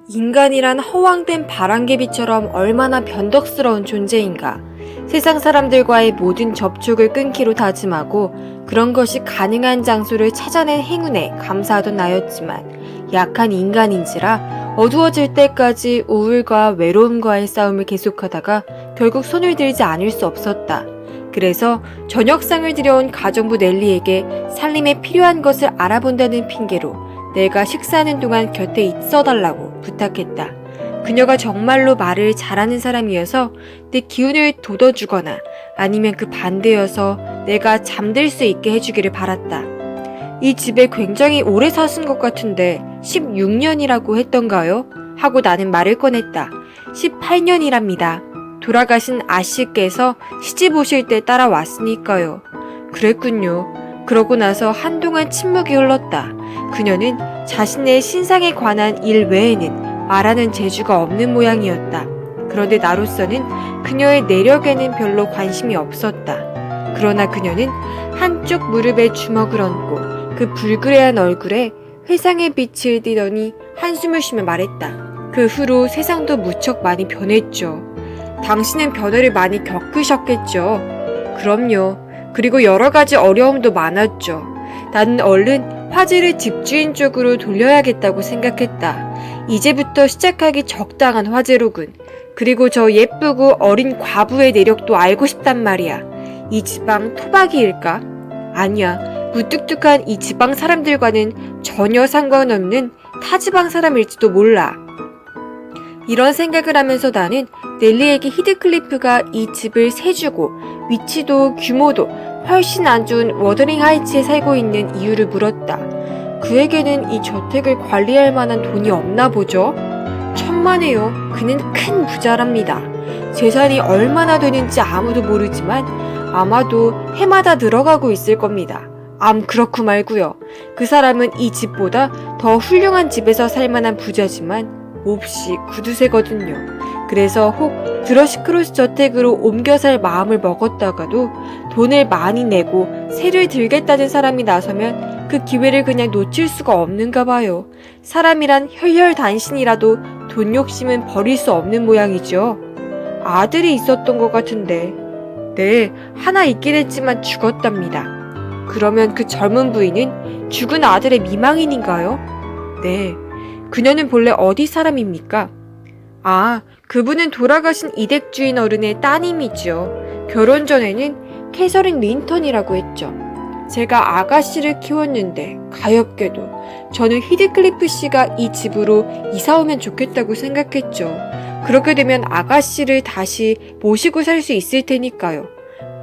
인간이란 허황된 바람개비처럼 얼마나 변덕스러운 존재인가. 세상 사람들과의 모든 접촉을 끊기로 다짐하고 그런 것이 가능한 장소를 찾아낸 행운에 감사하던 나였지만 약한 인간인지라 어두워질 때까지 우울과 외로움과의 싸움을 계속하다가 결국 손을 들지 않을 수 없었다. 그래서 저녁상을 들여온 가정부 넬리에게 살림에 필요한 것을 알아본다는 핑계로 내가 식사하는 동안 곁에 있어달라고 부탁했다. 그녀가 정말로 말을 잘하는 사람이어서 내 기운을 돋워주거나 아니면 그 반대여서 내가 잠들 수 있게 해주기를 바랐다. 이 집에 굉장히 오래 사신 것 같은데 16년이라고 했던가요? 하고 나는 말을 꺼냈다. 18년이랍니다. 돌아가신 아씨께서 시집 오실 때 따라왔으니까요. 그랬군요. 그러고 나서 한동안 침묵이 흘렀다. 그녀는 자신의 신상에 관한 일 외에는 말하는 재주가 없는 모양이었다. 그런데 나로서는 그녀의 내력에는 별로 관심이 없었다. 그러나 그녀는 한쪽 무릎에 주먹을 얹고 그 불그레한 얼굴에 회상의 빛을 띠더니 한숨을 쉬며 말했다. 그 후로 세상도 무척 많이 변했죠. 당신은 변화를 많이 겪으셨겠죠. 그럼요. 그리고 여러 가지 어려움도 많았죠. 나는 얼른 화제를 집주인 쪽으로 돌려야겠다고 생각했다. 이제부터 시작하기 적당한 화제로군. 그리고 저 예쁘고 어린 과부의 내력도 알고 싶단 말이야. 이 지방 토박이일까? 아니야. 무뚝뚝한 이 지방 사람들과는 전혀 상관없는 타 지방 사람일지도 몰라. 이런 생각을 하면서 나는 넬리에게 히드클리프가 이 집을 세주고 위치도 규모도 훨씬 안 좋은 워더링 하이츠에 살고 있는 이유를 물었다. 그에게는 이 저택을 관리할 만한 돈이 없나 보죠? 천만에요. 그는 큰 부자랍니다. 재산이 얼마나 되는지 아무도 모르지만 아마도 해마다 늘어가고 있을 겁니다. 그렇고 말고요. 그 사람은 이 집보다 더 훌륭한 집에서 살 만한 부자지만 몹시 구두쇠거든요. 그래서 혹 드러시크로스 저택으로 옮겨 살 마음을 먹었다가도 돈을 많이 내고 세를 들겠다는 사람이 나서면 그 기회를 그냥 놓칠 수가 없는가 봐요. 사람이란 혈혈단신이라도 돈 욕심은 버릴 수 없는 모양이죠. 아들이 있었던 것 같은데. 네, 하나 있긴 했지만 죽었답니다. 그러면 그 젊은 부인은 죽은 아들의 미망인인가요? 네. 그녀는 본래 어디 사람입니까? 그분은 돌아가신 이댁 주인 어른의 따님이죠. 결혼 전에는 캐서린 린턴이라고 했죠. 제가 아가씨를 키웠는데 가엾게도 저는 히드클리프 씨가 이 집으로 이사 오면 좋겠다고 생각했죠. 그렇게 되면 아가씨를 다시 모시고 살 수 있을 테니까요.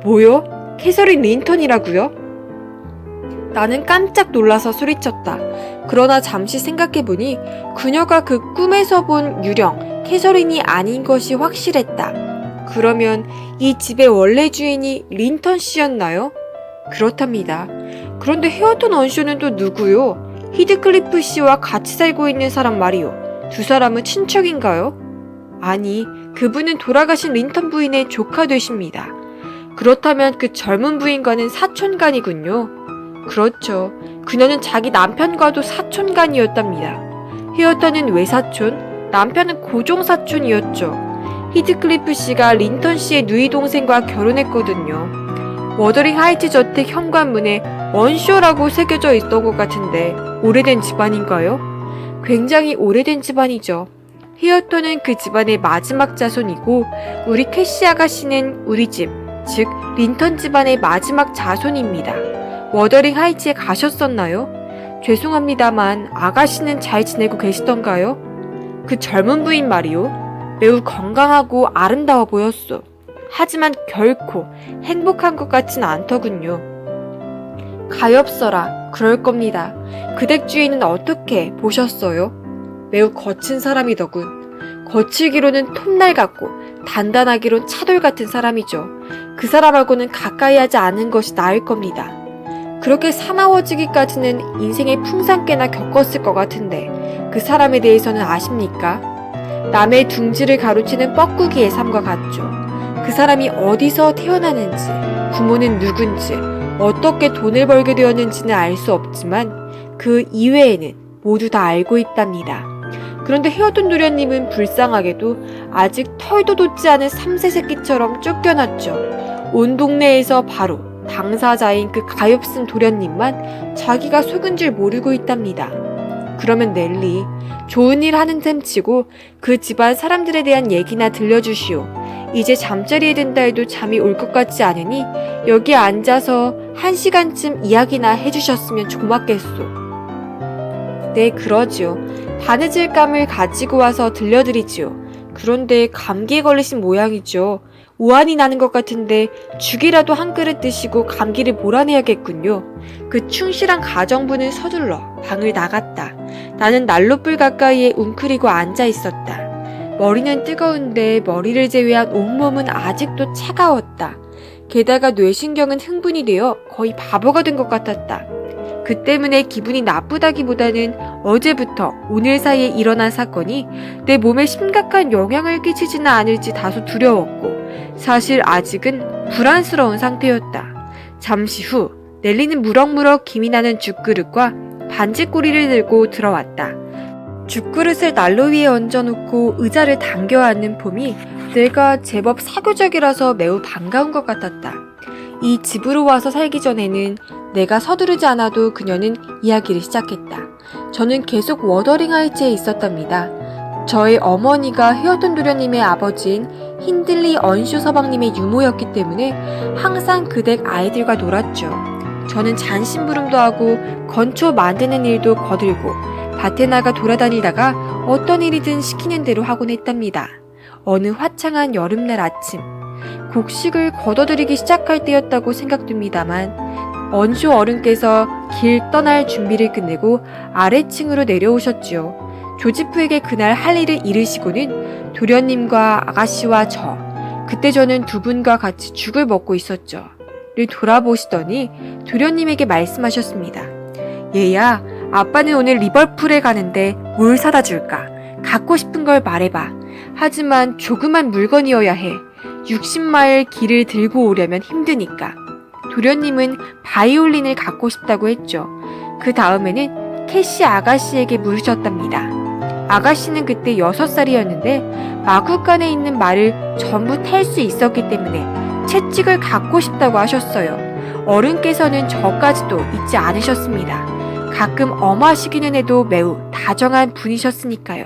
뭐요? 캐서린 린턴이라고요? 나는 깜짝 놀라서 소리쳤다. 그러나 잠시 생각해보니 그녀가 그 꿈에서 본 유령 캐서린이 아닌 것이 확실했다. 그러면 이 집의 원래 주인이 린턴 씨였나요? 그렇답니다. 그런데 헤어턴 언쇼는 또 누구요? 히드클리프 씨와 같이 살고 있는 사람 말이요. 두 사람은 친척인가요? 아니, 그분은 돌아가신 린턴 부인의 조카 되십니다. 그렇다면 그 젊은 부인과는 사촌간이군요. 그렇죠. 그녀는 자기 남편과도 사촌간이었답니다. 헤어턴은 외사촌, 남편은 고종사촌이었죠. 히드클리프 씨가 린턴 씨의 누이 동생과 결혼했거든요. 워더링 하이트 저택 현관문에 원쇼라고 새겨져 있던 것 같은데 오래된 집안인가요? 굉장히 오래된 집안이죠. 헤어턴은 그 집안의 마지막 자손이고 우리 캐시 아가씨는 우리 집, 즉 린턴 집안의 마지막 자손입니다. 워더링 하이츠에 가셨었나요? 죄송합니다만 아가씨는 잘 지내고 계시던가요? 그 젊은 부인 말이요. 매우 건강하고 아름다워 보였소. 하지만 결코 행복한 것 같진 않더군요. 가엾어라. 그럴 겁니다. 그 댁 주인은 어떻게 보셨어요? 매우 거친 사람이더군. 거칠기로는 톱날 같고 단단하기론 차돌 같은 사람이죠. 그 사람하고는 가까이 하지 않은 것이 나을 겁니다. 그렇게 사나워지기까지는 인생의 풍상 꽤나 겪었을 것 같은데 그 사람에 대해서는 아십니까? 남의 둥지를 가로치는 뻐꾸기의 삶과 같죠. 그 사람이 어디서 태어나는지, 부모는 누군지, 어떻게 돈을 벌게 되었는지는 알 수 없지만 그 이외에는 모두 다 알고 있답니다. 그런데 헤어던 도련님은 불쌍하게도 아직 털도 돋지 않은 3세 새끼처럼 쫓겨났죠. 온 동네에서 바로 당사자인 그 가엾은 도련님만 자기가 속은 줄 모르고 있답니다. 그러면 넬리, 좋은 일 하는 셈 치고 그 집안 사람들에 대한 얘기나 들려주시오. 이제 잠자리에 든다 해도 잠이 올 것 같지 않으니 여기 앉아서 1시간쯤 이야기나 해주셨으면 고맙겠소. 네, 그러지요. 바느질 감을 가지고 와서 들려드리지요. 그런데 감기에 걸리신 모양이죠. 오한이 나는 것 같은데 죽이라도 한 그릇 드시고 감기를 몰아내야겠군요. 그 충실한 가정부는 서둘러 방을 나갔다. 나는 난로불 가까이에 웅크리고 앉아 있었다. 머리는 뜨거운데 머리를 제외한 온몸은 아직도 차가웠다. 게다가 뇌신경은 흥분이 되어 거의 바보가 된 것 같았다. 그 때문에 기분이 나쁘다기보다는 어제부터 오늘 사이에 일어난 사건이 내 몸에 심각한 영향을 끼치지는 않을지 다소 두려웠고 사실 아직은 불안스러운 상태였다. 잠시 후 넬리는 무럭무럭 김이 나는 죽그릇과 반지꼬리를 들고 들어왔다. 죽그릇을 난로 위에 얹어놓고 의자를 당겨 앉는 폼이 내가 제법 사교적이라서 매우 반가운 것 같았다. 이 집으로 와서 살기 전에는 내가 서두르지 않아도 그녀는 이야기를 시작했다. 저는 계속 워더링 하이츠에 있었답니다. 저의 어머니가 헤어던 도련님의 아버지인 힌들리 언쇼 서방님의 유모였기 때문에 항상 그 댁 아이들과 놀았죠. 저는 잔심부름도 하고 건초 만드는 일도 거들고 밭에 나가 돌아다니다가 어떤 일이든 시키는 대로 하곤 했답니다. 어느 화창한 여름날 아침, 곡식을 걷어들이기 시작할 때였다고 생각됩니다만 언쇼 어른께서 길 떠날 준비를 끝내고 아래층으로 내려오셨지요. 조지프에게 그날 할 일을 이르시고는 도련님과 아가씨와 저, 그때 저는 두 분과 같이 죽을 먹고 있었죠. 를 돌아보시더니 도련님에게 말씀하셨습니다. 얘야, 아빠는 오늘 리버풀에 가는데 뭘 사다 줄까? 갖고 싶은 걸 말해봐. 하지만 조그만 물건이어야 해. 60마일 길을 들고 오려면 힘드니까. 도련님은 바이올린을 갖고 싶다고 했죠. 그 다음에는 캐시 아가씨에게 물으셨답니다. 아가씨는 그때 6살이었는데 마구간에 있는 말을 전부 탈 수 있었기 때문에 채찍을 갖고 싶다고 하셨어요. 어른께서는 저까지도 잊지 않으셨습니다. 가끔 엄하시기는 해도 매우 다정한 분이셨으니까요.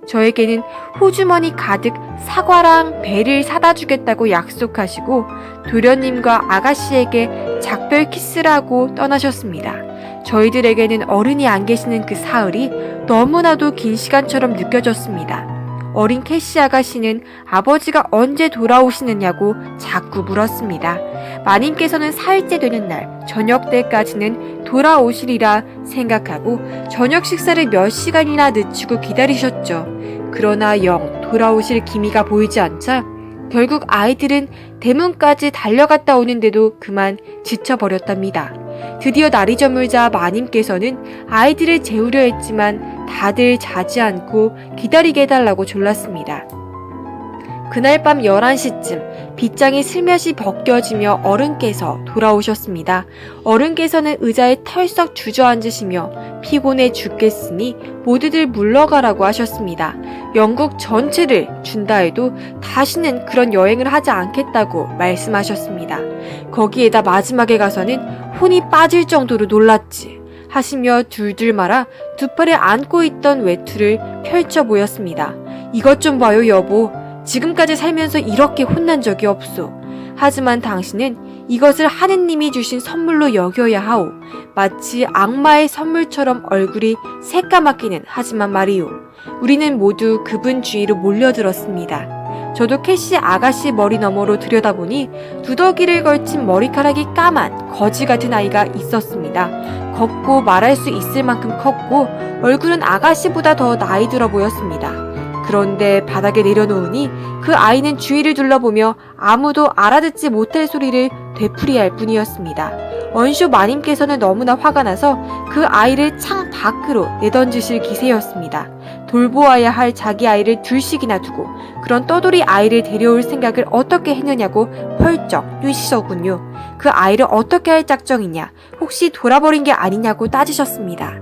저에게는 호주머니 가득 사과랑 배를 사다 주겠다고 약속하시고 도련님과 아가씨에게 작별 키스를 하고 떠나셨습니다. 저희들에게는 어른이 안 계시는 그 사흘이 너무나도 긴 시간처럼 느껴졌습니다. 어린 캐시 아가씨는 아버지가 언제 돌아오시느냐고 자꾸 물었습니다. 마님께서는 사흘째 되는 날 저녁 때까지는 돌아오시리라 생각하고 저녁 식사를 몇 시간이나 늦추고 기다리셨죠. 그러나 영 돌아오실 기미가 보이지 않자 결국 아이들은 대문까지 달려갔다 오는데도 그만 지쳐버렸답니다. 드디어 날이 저물자 마님께서는 아이들을 재우려 했지만 다들 자지 않고 기다리게 해달라고 졸랐습니다. 그날 밤 11시쯤 빗장이 슬며시 벗겨지며 어른께서 돌아오셨습니다. 어른께서는 의자에 털썩 주저앉으시며 피곤해 죽겠으니 모두들 물러가라고 하셨습니다. 영국 전체를 준다 해도 다시는 그런 여행을 하지 않겠다고 말씀하셨습니다. 거기에다 마지막에 가서는 혼이 빠질 정도로 놀랐지 하시며 둘둘 말아 두 팔에 안고 있던 외투를 펼쳐 보였습니다. 이것 좀 봐요, 여보. 지금까지 살면서 이렇게 혼난 적이 없소. 하지만 당신은 이것을 하느님이 주신 선물로 여겨야 하오. 마치 악마의 선물처럼 얼굴이 새까맣기는 하지만 말이오. 우리는 모두 그분 주위로 몰려들었습니다. 저도 캐시 아가씨 머리 너머로 들여다보니 두더기를 걸친 머리카락이 까만 거지 같은 아이가 있었습니다. 걷고 말할 수 있을 만큼 컸고 얼굴은 아가씨보다 더 나이 들어 보였습니다. 그런데 바닥에 내려놓으니 그 아이는 주위를 둘러보며 아무도 알아듣지 못할 소리를 되풀이할 뿐이었습니다. 언쇼 마님께서는 너무나 화가 나서 그 아이를 창 밖으로 내던지실 기세였습니다. 돌보아야 할 자기 아이를 둘씩이나 두고 그런 떠돌이 아이를 데려올 생각을 어떻게 했느냐고 펄쩍 뛰시더군요. 그 아이를 어떻게 할 작정이냐, 혹시 돌아버린 게 아니냐고 따지셨습니다.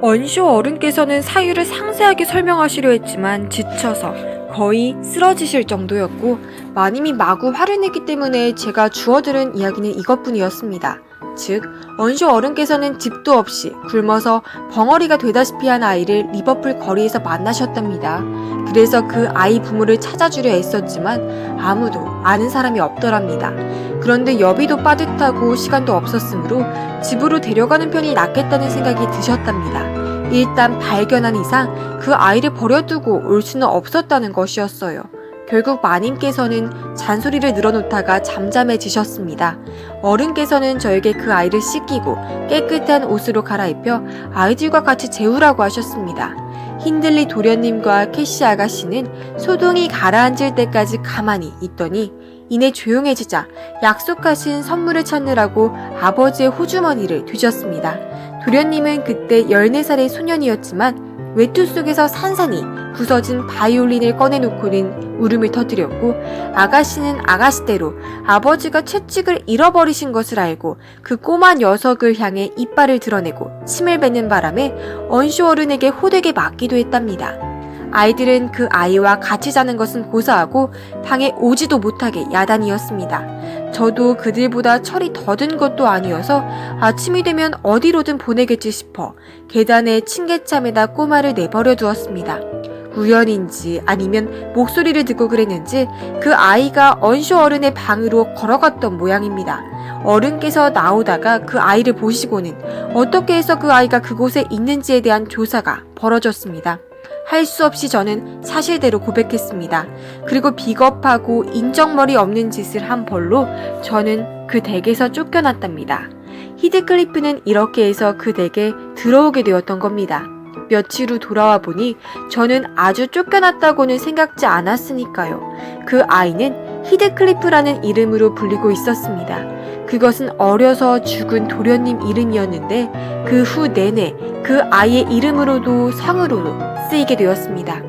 언쇼 어른께서는 사유를 상세하게 설명하시려 했지만 지쳐서 거의 쓰러지실 정도였고 마님이 마구 화를 내기 때문에 제가 주워들은 이야기는 이것뿐이었습니다. 즉, 언쇼 어른께서는 집도 없이 굶어서 벙어리가 되다시피 한 아이를 리버풀 거리에서 만나셨답니다. 그래서 그 아이 부모를 찾아주려 애썼지만 아무도 아는 사람이 없더랍니다. 그런데 여비도 빠듯하고 시간도 없었으므로 집으로 데려가는 편이 낫겠다는 생각이 드셨답니다. 일단 발견한 이상 그 아이를 버려두고 올 수는 없었다는 것이었어요. 결국 마님께서는 잔소리를 늘어놓다가 잠잠해지셨습니다. 어른께서는 저에게 그 아이를 씻기고 깨끗한 옷으로 갈아입혀 아이들과 같이 재우라고 하셨습니다. 힌들리 도련님과 캐시 아가씨는 소동이 가라앉을 때까지 가만히 있더니 이내 조용해지자 약속하신 선물을 찾느라고 아버지의 호주머니를 뒤졌습니다. 도련님은 그때 14살의 소년이었지만 외투 속에서 산산이 부서진 바이올린을 꺼내놓고는 울음을 터뜨렸고, 아가씨는 아가씨대로 아버지가 채찍을 잃어버리신 것을 알고 그 꼬마 녀석을 향해 이빨을 드러내고 침을 뱉는 바람에 언쇼 어른에게 호되게 맞기도 했답니다. 아이들은 그 아이와 같이 자는 것은 고사하고 방에 오지도 못하게 야단이었습니다. 저도 그들보다 철이 더든 것도 아니어서 아침이 되면 어디로든 보내겠지 싶어 계단에 층계참에다 꼬마를 내버려 두었습니다. 우연인지 아니면 목소리를 듣고 그랬는지 그 아이가 언쇼 어른의 방으로 걸어갔던 모양입니다. 어른께서 나오다가 그 아이를 보시고는 어떻게 해서 그 아이가 그곳에 있는지에 대한 조사가 벌어졌습니다. 할 수 없이 저는 사실대로 고백했습니다. 그리고 비겁하고 인정머리 없는 짓을 한 벌로 저는 그 댁에서 쫓겨났답니다. 히드클리프는 이렇게 해서 그 댁에 들어오게 되었던 겁니다. 며칠 후 돌아와 보니 저는 아주 쫓겨났다고는 생각지 않았으니까요. 그 아이는 히드클리프라는 이름으로 불리고 있었습니다. 그것은 어려서 죽은 도련님 이름이었는데 그 후 내내 그 아이의 이름으로도 성으로도 쓰이게 되었습니다.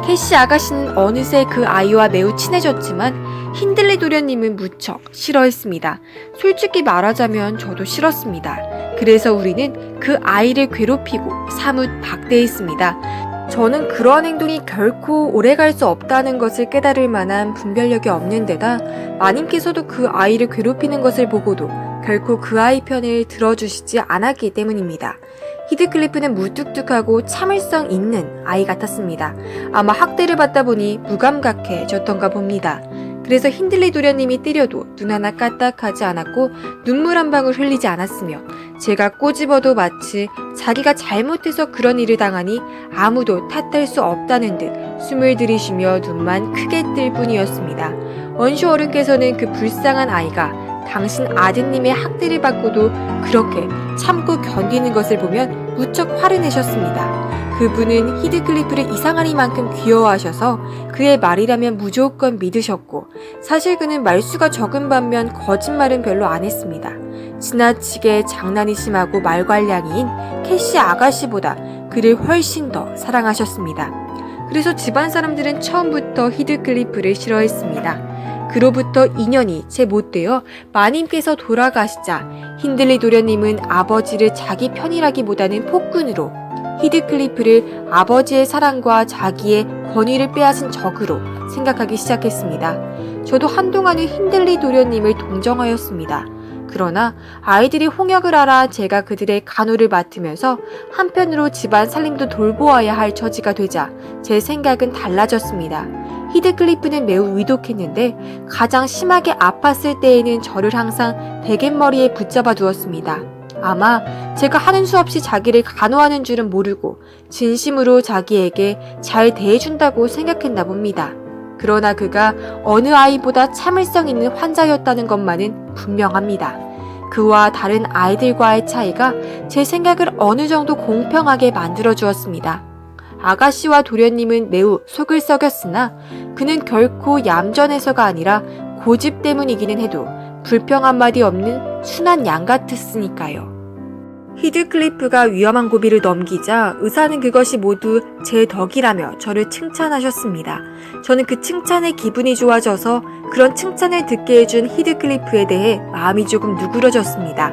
캐시 아가씨는 어느새 그 아이와 매우 친해졌지만 힌들리 도련님은 무척 싫어했습니다. 솔직히 말하자면 저도 싫었습니다. 그래서 우리는 그 아이를 괴롭히고 사뭇 박대했습니다. 저는 그러한 행동이 결코 오래갈 수 없다는 것을 깨달을 만한 분별력이 없는 데다 마님께서도 그 아이를 괴롭히는 것을 보고도 결코 그 아이 편을 들어주시지 않았기 때문입니다. 히드클리프는 무뚝뚝하고 참을성 있는 아이 같았습니다. 아마 학대를 받다 보니 무감각해졌던가 봅니다. 그래서 힌들리 도련님이 때려도 눈 하나 까딱하지 않았고 눈물 한 방울 흘리지 않았으며 제가 꼬집어도 마치 자기가 잘못해서 그런 일을 당하니 아무도 탓할 수 없다는 듯 숨을 들이쉬며 눈만 크게 뜰 뿐이었습니다. 언쇼 어른께서는 그 불쌍한 아이가 당신 아드님의 학대를 받고도 그렇게 참고 견디는 것을 보면 무척 화를 내셨습니다. 그분은 히드클리프를 이상하리만큼 귀여워하셔서 그의 말이라면 무조건 믿으셨고 사실 그는 말수가 적은 반면 거짓말은 별로 안 했습니다. 지나치게 장난이 심하고 말괄량이인 캐시 아가씨보다 그를 훨씬 더 사랑하셨습니다. 그래서 집안 사람들은 처음부터 히드클리프를 싫어했습니다. 그로부터 2년이 채 못되어 마님께서 돌아가시자 힌들리 도련님은 아버지를 자기 편이라기보다는 폭군으로 히드클리프를 아버지의 사랑과 자기의 권위를 빼앗은 적으로 생각하기 시작했습니다. 저도 한동안은 힌들리 도련님을 동정하였습니다. 그러나 아이들이 홍역을 알아 제가 그들의 간호를 맡으면서 한편으로 집안 살림도 돌보아야 할 처지가 되자 제 생각은 달라졌습니다. 히드클리프는 매우 위독했는데 가장 심하게 아팠을 때에는 저를 항상 베갯머리에 붙잡아 두었습니다. 아마 제가 하는 수 없이 자기를 간호하는 줄은 모르고 진심으로 자기에게 잘 대해준다고 생각했나 봅니다. 그러나 그가 어느 아이보다 참을성 있는 환자였다는 것만은 분명합니다. 그와 다른 아이들과의 차이가 제 생각을 어느 정도 공평하게 만들어 주었습니다. 아가씨와 도련님은 매우 속을 썩였으나 그는 결코 얌전해서가 아니라 고집 때문이기는 해도 불평 한마디 없는 순한 양 같았으니까요. 히드클리프가 위험한 고비를 넘기자 의사는 그것이 모두 제 덕이라며 저를 칭찬하셨습니다. 저는 그 칭찬에 기분이 좋아져서 그런 칭찬을 듣게 해준 히드클리프에 대해 마음이 조금 누그러졌습니다.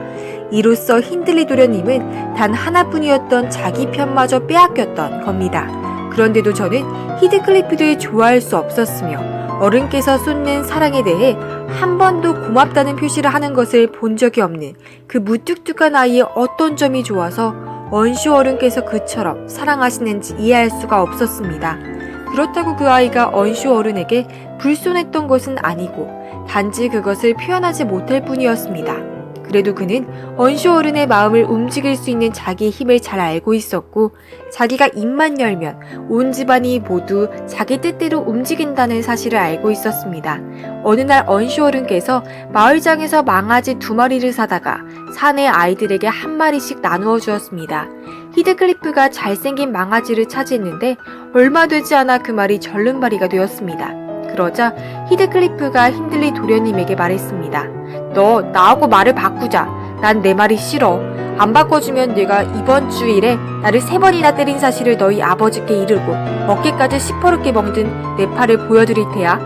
이로써 힌들리 도련님은 단 하나뿐이었던 자기 편마저 빼앗겼던 겁니다. 그런데도 저는 히드클리프를 좋아할 수 없었으며 어른께서 쏟는 사랑에 대해 한 번도 고맙다는 표시를 하는 것을 본 적이 없는 그 무뚝뚝한 아이의 어떤 점이 좋아서 언슈 어른께서 그처럼 사랑하시는지 이해할 수가 없었습니다. 그렇다고 그 아이가 언슈 어른에게 불손했던 것은 아니고 단지 그것을 표현하지 못할 뿐이었습니다. 그래도 그는 언슈 어른의 마음을 움직일 수 있는 자기의 힘을 잘 알고 있었고 자기가 입만 열면 온 집안이 모두 자기 뜻대로 움직인다는 사실을 알고 있었습니다. 어느 날 언슈 어른께서 마을장에서 망아지 2마리를 사다가 사내 아이들에게 1마리씩 나누어 주었습니다. 히드클리프가 잘생긴 망아지를 차지했는데 얼마 되지 않아 그 말이 절름발이가 되었습니다. 그러자 히드클리프가 힌들리 도련님에게 말했습니다. 너 나하고 말을 바꾸자. 난 내 말이 싫어. 안 바꿔주면 내가 이번 주일에 나를 3번이나 때린 사실을 너희 아버지께 이르고 어깨까지 시퍼렇게 멍든 내 팔을 보여드릴 테야.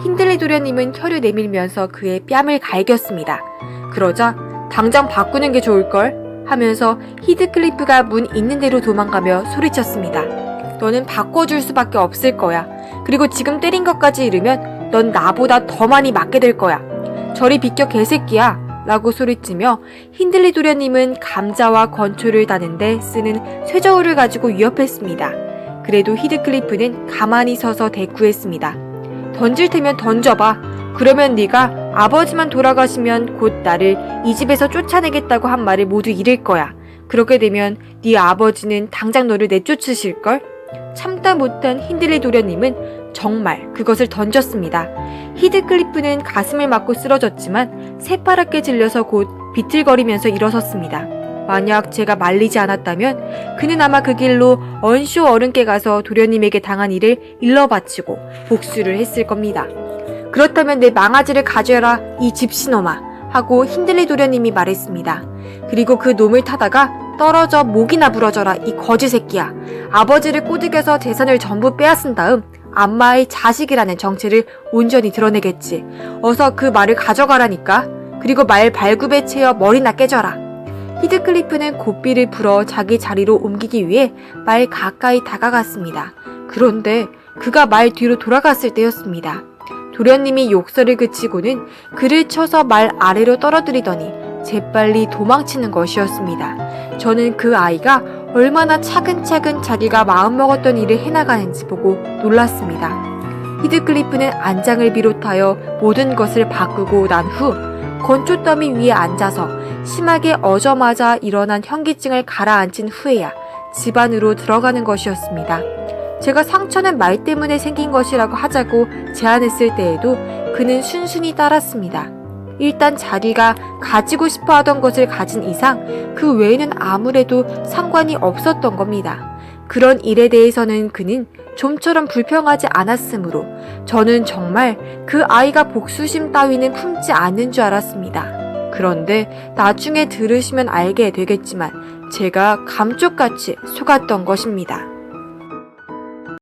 힌들리 도련님은 혀를 내밀면서 그의 뺨을 갈겼습니다. 그러자 당장 바꾸는 게 좋을걸 하면서 히드클리프가 문 있는 데로 도망가며 소리쳤습니다. 너는 바꿔줄 수밖에 없을 거야. 그리고 지금 때린 것까지 이르면 넌 나보다 더 많이 맞게 될 거야. 저리 비켜 개새끼야 라고 소리치며 힌들리 도련님은 감자와 건초를 다는데 쓰는 쇠저울을 가지고 위협했습니다. 그래도 히드클리프는 가만히 서서 대꾸했습니다. 던질 테면 던져봐. 그러면 네가 아버지만 돌아가시면 곧 나를 이 집에서 쫓아내겠다고 한 말을 모두 잃을 거야. 그렇게 되면 네 아버지는 당장 너를 내쫓으실걸? 참다 못한 힌들리 도련님은 정말 그것을 던졌습니다. 히드클리프는 가슴을 맞고 쓰러졌지만 새파랗게 질려서 곧 비틀거리면서 일어섰습니다. 만약 제가 말리지 않았다면 그는 아마 그 길로 언슈 어른께 가서 도련님에게 당한 일을 일러 바치고 복수를 했을 겁니다. 그렇다면 내 망아지를 가져라 이 집시놈아 하고 힌들리 도련님이 말했습니다. 그리고 그 놈을 타다가 떨어져 목이나 부러져라 이 거지 새끼야. 아버지를 꼬드겨서 재산을 전부 빼앗은 다음 안마의 자식이라는 정체를 온전히 드러내겠지. 어서 그 말을 가져가라니까. 그리고 말 발굽에 채어 머리나 깨져라. 히드클리프는 고삐를 불어 자기 자리로 옮기기 위해 말 가까이 다가갔습니다. 그런데 그가 말 뒤로 돌아갔을 때였습니다. 도련님이 욕설을 그치고는 그를 쳐서 말 아래로 떨어뜨리더니 재빨리 도망치는 것이었습니다. 저는 그 아이가 얼마나 차근차근 자기가 마음먹었던 일을 해나가는지 보고 놀랐습니다. 히드클리프는 안장을 비롯하여 모든 것을 바꾸고 난 후 건초더미 위에 앉아서 심하게 어저마자 일어난 현기증을 가라앉힌 후에야 집 안으로 들어가는 것이었습니다. 제가 상처는 말 때문에 생긴 것이라고 하자고 제안했을 때에도 그는 순순히 따랐습니다. 일단 자기가 가지고 싶어 하던 것을 가진 이상 그 외에는 아무래도 상관이 없었던 겁니다. 그런 일에 대해서는 그는 좀처럼 불평하지 않았으므로 저는 정말 그 아이가 복수심 따위는 품지 않는 줄 알았습니다. 그런데 나중에 들으시면 알게 되겠지만 제가 감쪽같이 속았던 것입니다.